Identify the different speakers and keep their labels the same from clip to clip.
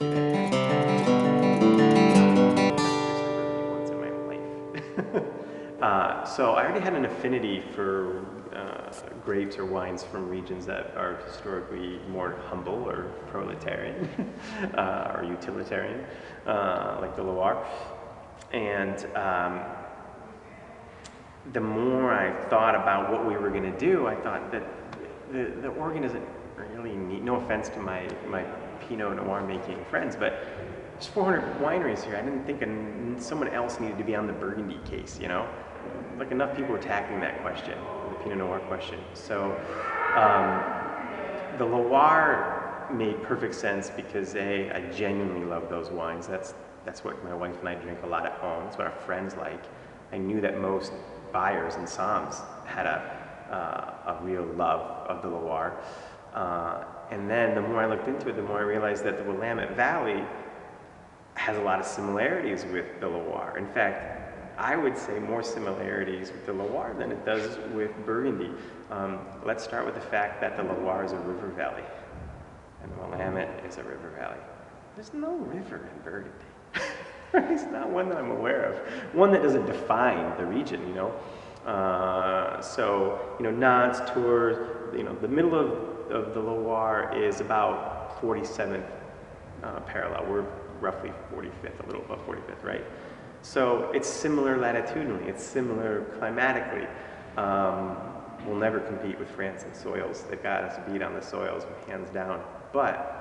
Speaker 1: Once in my life. So I already had an affinity for grapes or wines from regions that are historically more humble or proletarian or utilitarian, like the Loire. And the more I thought about what we were going to do, I thought that the Oregon isn't really neat. No offense to my Pinot Noir making friends, but there's 400 wineries here. I didn't think someone else needed to be on the Burgundy case, you know? Like enough people were tackling that question, the Pinot Noir question. So the Loire made perfect sense because I genuinely love those wines. That's what my wife and I drink a lot at home. That's what our friends like. I knew that most buyers and somms had a real love of the Loire. And then the more I looked into it, the more I realized that the Willamette Valley has a lot of similarities with the Loire. In fact, I would say more similarities with the Loire than it does with Burgundy. Let's start with the fact that the Loire is a river valley and the Willamette is a river valley. There's no river in Burgundy. It's not one that I'm aware of. One that doesn't define the region, you know. So, you know, Nantes, Tours, you know, the middle of the Loire is about 47th parallel. We're roughly 45th, a little above 45th, right? So it's similar latitudinally, it's similar climatically. We'll never compete with France in soils. They've got us beat on the soils, hands down. But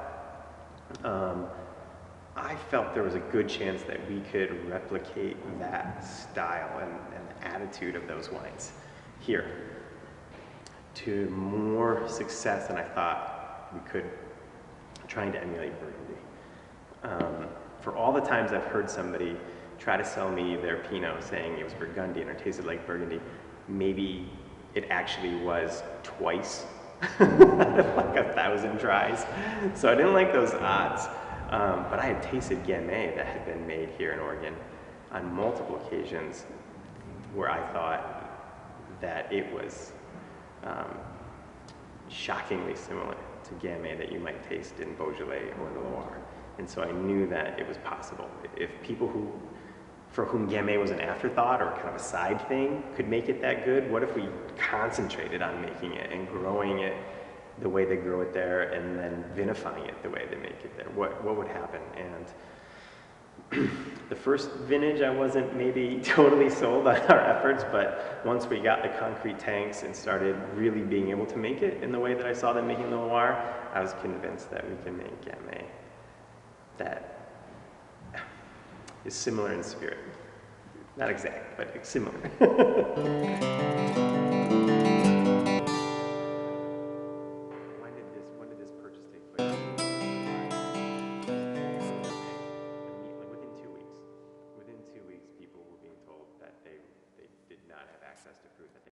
Speaker 1: I felt there was a good chance that we could replicate that style and the attitude of those wines here to more success than I thought we could trying to emulate Burgundy. For all the times I've heard somebody try to sell me their Pinot saying it was Burgundian or tasted like Burgundy, maybe it actually was twice out of like 1,000 tries. So I didn't like those odds. But I had tasted Gamay that had been made here in Oregon on multiple occasions where I thought that it was shockingly similar to Gamay that you might taste in Beaujolais or the Loire. And so I knew that it was possible. If people for whom Gamay was an afterthought or kind of a side thing could make it that good, what if we concentrated on making it and growing it the way they grow it there and then vinifying it the way they make it there? What would happen? And the first vintage I wasn't maybe totally sold on our efforts, but once we got the concrete tanks and started really being able to make it in the way that I saw them making the Loire, I was convinced that we can make Gamay that is similar in spirit. Not exact, but similar.